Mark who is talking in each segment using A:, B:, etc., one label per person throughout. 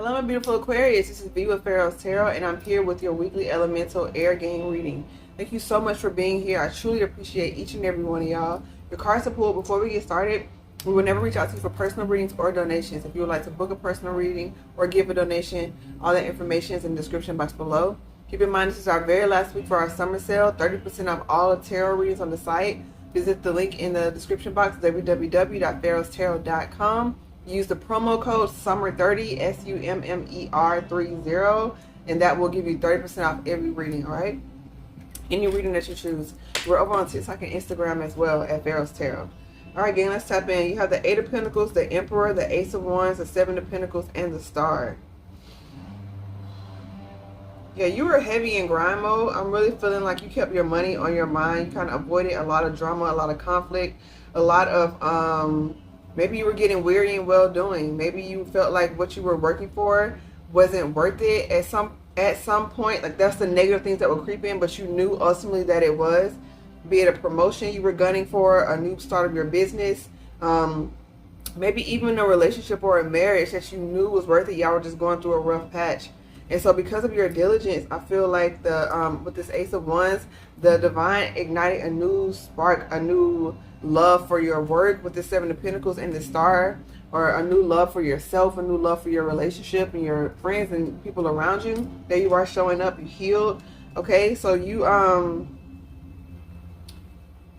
A: Hello, my beautiful Aquarius. This is V with Pharaoh's Tarot, and I'm here with your weekly elemental air game reading. Thank you so much for being here. I truly appreciate each and every one of y'all. Your cards are pulled. Before we get started, we will never reach out to you for personal readings or donations. If you would like to book a personal reading or give a donation, all that information is in the description box below. Keep in mind, this is our very last week for our summer sale. 30% off all the tarot readings on the site. Visit the link in the description box, www.PharaohsTarot.com. Use the promo code SUMMER30, SUMMER30, and that will give you 30% off every reading, all right? Any reading that you choose. We're over on TikTok and Instagram as well at Pharaoh's Tarot. All right, gang, let's tap in. You have the Eight of Pentacles, the Emperor, the Ace of Wands, the Seven of Pentacles, and the Star. Yeah, you were heavy in grind mode. I'm really feeling like you kept your money on your mind. You kind of avoided a lot of drama, a lot of conflict, a lot of... maybe you were getting weary and well doing. Maybe you felt like what you were working for wasn't worth it at some point. Like, that's the negative things that will creep in, but you knew ultimately that it was. Be it a promotion you were gunning for, a new start of your business, maybe even a relationship or a marriage that you knew was worth it. Y'all were just going through a rough patch. And so because of your diligence, I feel like with this Ace of Wands, the divine ignited a new spark, a new love for your work with the Seven of Pentacles and the Star, or a new love for yourself, a new love for your relationship and your friends and people around you. There you are, showing up, you healed. Okay, so you I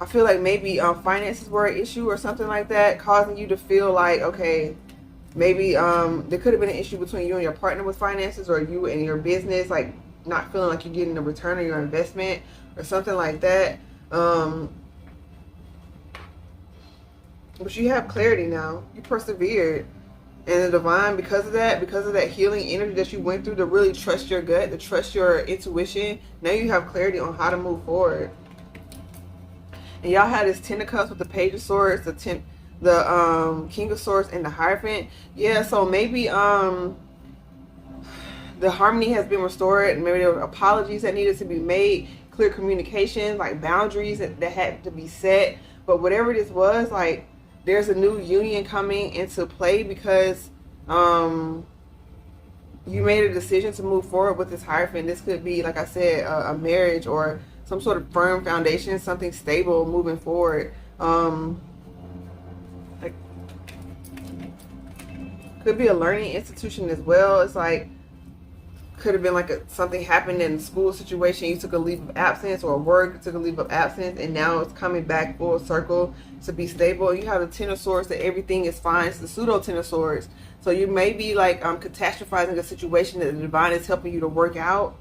A: feel like maybe finances were an issue or something like that, causing you to feel like, okay, maybe there could have been an issue between you and your partner with finances, or you and your business, like not feeling like you're getting a return on your investment or something like that. But you have clarity now. You persevered. And the divine, because of that healing energy that you went through, to really trust your gut, to trust your intuition, now you have clarity on how to move forward. And y'all had this Ten of Cups with the Page of Swords, the King of Swords, and the Hierophant. Yeah, so maybe the harmony has been restored. Maybe there were apologies that needed to be made, clear communication, like boundaries that had to be set. But whatever this was, like, there's a new union coming into play because you made a decision to move forward with this Hierophant. This could be, like I said, a marriage or some sort of firm foundation, something stable moving forward. Like, could be a learning institution as well. It's like, could have been like something happened in a school situation. You took a leave of absence, or work, you took a leave of absence, and now it's coming back full circle to be stable. You have the Ten of Swords, that everything is fine. It's the pseudo Ten of Swords. So you may be like catastrophizing a situation that the divine is helping you to work out.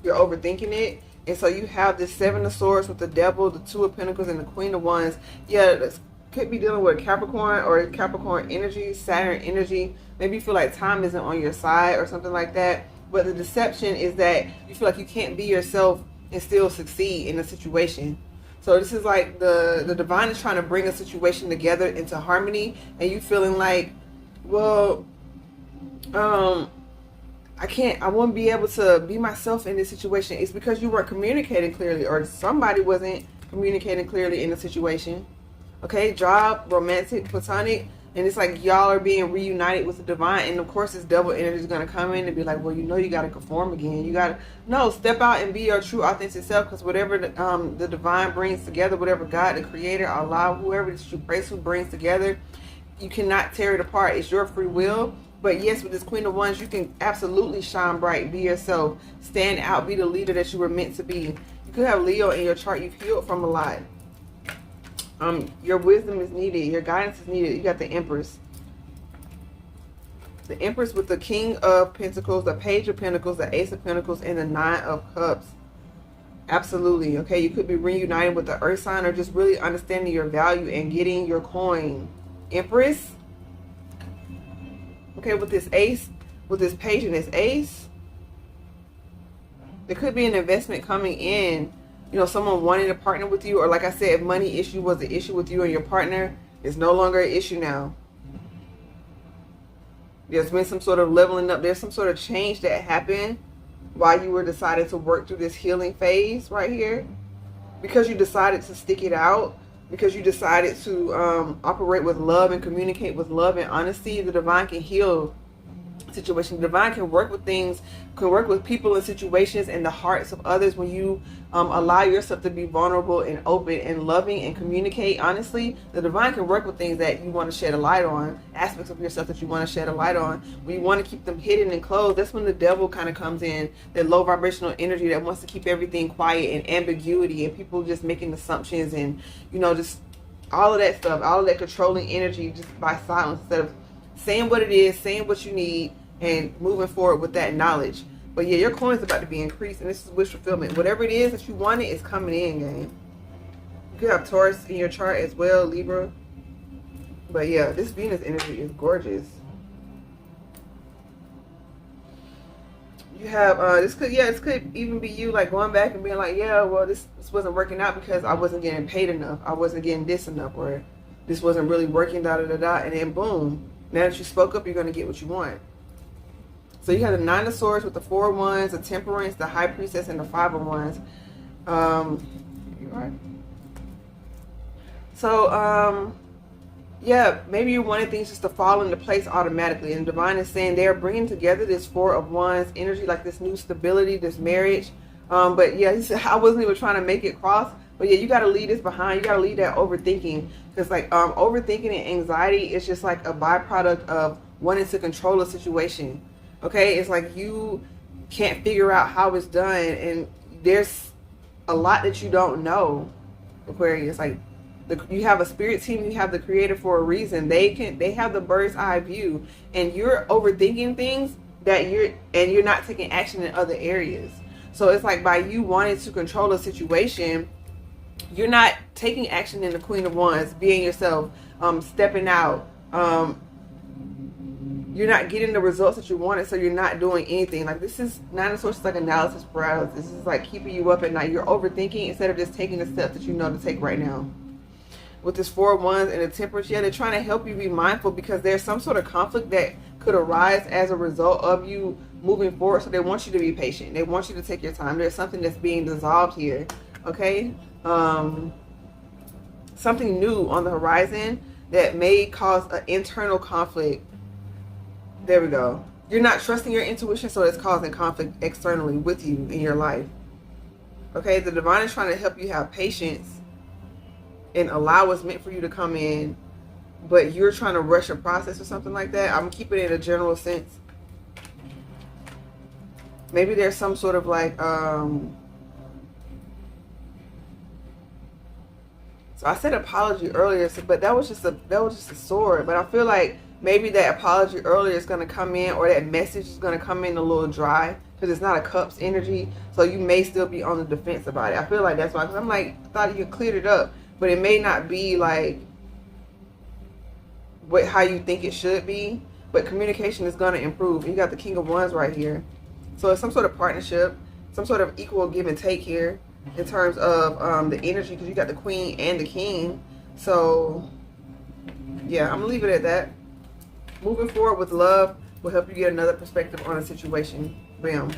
A: You're overthinking it. And so you have this Seven of Swords with the Devil, the Two of Pentacles, and the Queen of Wands. Yeah, this could be dealing with Capricorn or Capricorn energy, Saturn energy. Maybe you feel like time isn't on your side or something like that. But the deception is that you feel like you can't be yourself and still succeed in a situation. So this is like the divine is trying to bring a situation together into harmony, and you feeling like, well, I won't be able to be myself in this situation. It's because you weren't communicating clearly, or somebody wasn't communicating clearly in the situation. Okay, job, romantic, platonic. And it's like y'all are being reunited with the divine. And of course, this double energy is going to come in and be like, well, you know, you got to conform again. You got to, step out and be your true authentic self. Because whatever the divine brings together, whatever God, the creator, Allah, whoever it is you praise, who brings together, you cannot tear it apart. It's your free will. But yes, with this Queen of Wands, you can absolutely shine bright, be yourself, stand out, be the leader that you were meant to be. You could have Leo in your chart. You've healed from a lot. Your wisdom is needed. Your guidance is needed. You got the Empress. The Empress with the King of Pentacles, the Page of Pentacles, the Ace of Pentacles, and the Nine of Cups. Absolutely. Okay, you could be reunited with the Earth sign, or just really understanding your value and getting your coin. Empress. Okay, with this Ace, with this Page and this Ace, there could be an investment coming in. You know, someone wanting to partner with you, or like I said, if money issue was an issue with you and your partner, it's no longer an issue now. There's been some sort of leveling up. There's some sort of change that happened while you were deciding to work through this healing phase right here. Because you decided to stick it out, because you decided to operate with love and communicate with love and honesty, the divine can heal situation. The divine can work with things, can work with people and situations and the hearts of others when you allow yourself to be vulnerable and open and loving and communicate honestly. The divine can work with things that you want to shed a light on, aspects of yourself that you want to shed a light on. When you want to keep them hidden and closed, that's when the devil kind of comes in, that low vibrational energy that wants to keep everything quiet and ambiguity and people just making assumptions and, you know, just all of that stuff, all of that controlling energy just by silence, instead of saying what it is, saying what you need, and moving forward with that knowledge. But yeah, your coin's about to be increased, and this is wish fulfillment. Whatever it is that you wanted is coming in, gang. You could have Taurus in your chart as well, Libra. But yeah, this Venus energy is gorgeous. You have this could even be you like going back and being like, yeah, well this wasn't working out because I wasn't getting paid enough, I wasn't getting this enough, or this wasn't really working, and then boom, now that you spoke up, you're going to get what you want. So you have the Nine of Swords with the Four of Wands, the Temperance, the High Priestess, and the Five of Wands. So, yeah, maybe you wanted things just to fall into place automatically. And Divine is saying they're bringing together this Four of Wands energy, like this new stability, this marriage. But yeah, he said, I wasn't even trying to make it cross. But yeah, you got to leave this behind. You got to leave that overthinking. Because like overthinking and anxiety is just like a byproduct of wanting to control a situation. Okay, it's like you can't figure out how it's done, and there's a lot that you don't know, Aquarius. Like you have a spirit team, you have the creator for a reason. They have the bird's eye view, and you're overthinking things that you're not taking action in other areas. So it's like by you wanting to control a situation, you're not taking action in the Queen of Wands, being yourself, stepping out. You're not getting the results that you wanted, so you're not doing anything. Like this is Nine of Swords is like analysis paralysis. This is like keeping you up at night. You're overthinking instead of just taking the steps that you know to take right now. With this Four of Wands and the Temperance, yeah, they're trying to help you be mindful because there's some sort of conflict that could arise as a result of you moving forward. So they want you to be patient. They want you to take your time. There's something that's being dissolved here. Okay, something new on the horizon that may cause an internal conflict. There we go. You're not trusting your intuition, so it's causing conflict externally with you in your life. Okay, the divine is trying to help you have patience and allow what's meant for you to come in, but you're trying to rush a process or something like that. I'm keeping it in a general sense. Maybe there's some sort of like so I said apology earlier, but that was just a sword. But I feel like maybe that apology earlier is going to come in, or that message is going to come in a little dry because it's not a cups energy. So you may still be on the defense about it. I feel like that's why, because I'm like, I thought you cleared it up, but it may not be like how you think it should be. But communication is going to improve. You got the King of Wands right here. So it's some sort of partnership, some sort of equal give and take here in terms of the energy, because you got the Queen and the King. So yeah, I'm going to leave it at that. Moving forward with love will help you get another perspective on a situation. Bam.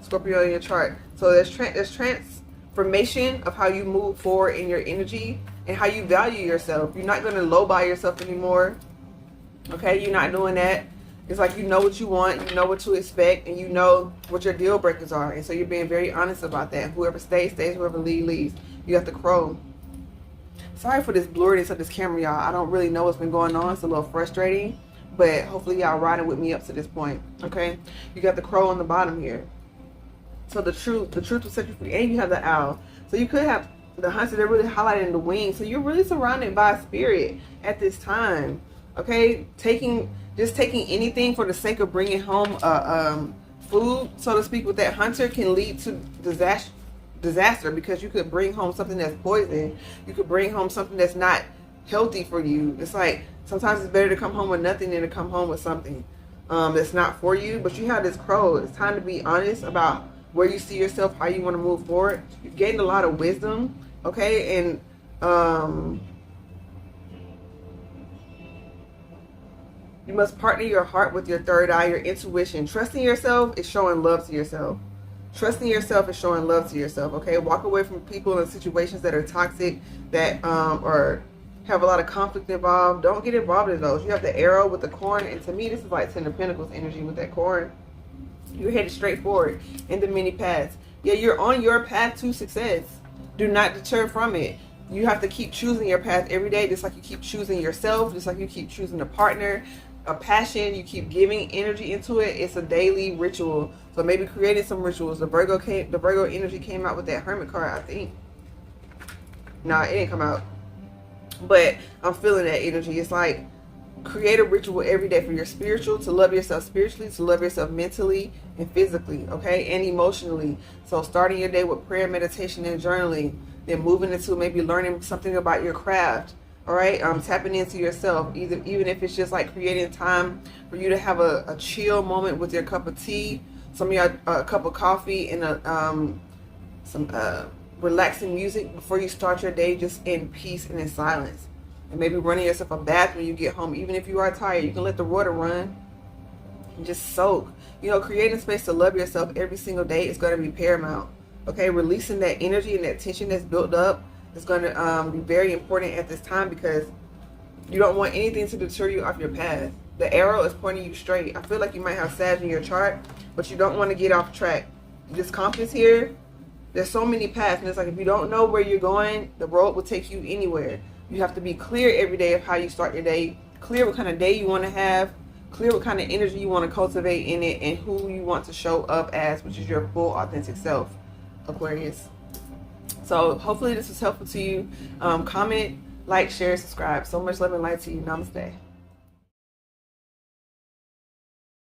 A: Scorpio in your chart. So there's transformation of how you move forward in your energy and how you value yourself. You're not going to lowball yourself anymore. Okay, you're not doing that. It's like you know what you want, you know what to expect, and you know what your deal breakers are. And so you're being very honest about that. Whoever stays, stays. Whoever leaves. You got the Crow. Sorry for this blurriness of this camera, y'all. I don't really know what's been going on. It's a little frustrating. But hopefully y'all riding with me up to this point. Okay? You got the Crow on the bottom here. So the truth will set you free. And you have the Owl. So you could have the Hunter. They're really highlighting the wings. So you're really surrounded by spirit at this time. Okay? Just taking anything for the sake of bringing home food, so to speak, with that Hunter can lead to disaster, because you could bring home something that's poison. You could bring home something that's not healthy for you. It's like sometimes it's better to come home with nothing than to come home with something that's not for you. But you have this Crow. It's time to be honest about where you see yourself, how you want to move forward. You've gained a lot of wisdom, okay? And you must partner your heart with your third eye, your intuition. Trusting yourself is showing love to yourself. Trusting yourself is showing love to yourself, okay? Walk away from people and situations that are toxic, that are have a lot of conflict involved. Don't get involved in those. You have the arrow with the corn, and to me, this is like Ten of Pentacles energy with that corn. You're headed straight forward in the many paths. Yeah, you're on your path to success. Do not deter from it. You have to keep choosing your path every day, just like you keep choosing yourself, just like you keep choosing a partner, a passion. You keep giving energy into it. It's a daily ritual. So maybe creating some rituals. The Virgo energy came out with that Hermit card, I think. Nah, it didn't come out. But I'm feeling that energy. It's like create a ritual every day for your spiritual, to love yourself spiritually, to love yourself mentally and physically, okay, and emotionally. So starting your day with prayer, meditation, and journaling, then moving into maybe learning something about your craft. All right, tapping into yourself, even if it's just like creating time for you to have a chill moment with your cup of tea, some of your a cup of coffee, and some relaxing music before you start your day, just in peace and in silence. And maybe running yourself a bath when you get home. Even if you are tired, you can let the water run and just soak. You know, creating space to love yourself every single day is going to be paramount. Okay, releasing that energy and that tension that's built up is going to be very important at this time, because you don't want anything to deter you off your path. The arrow is pointing you straight. I feel like you might have Sag in your chart, but you don't want to get off track. This compass here, there's so many paths, and it's like if you don't know where you're going, the road will take you anywhere. You have to be clear every day of how you start your day, clear what kind of day you want to have, clear what kind of energy you want to cultivate in it, and who you want to show up as, which is your full authentic self, Aquarius. So hopefully this was helpful to you. Comment, like, share, subscribe. So much love and light to you. Namaste.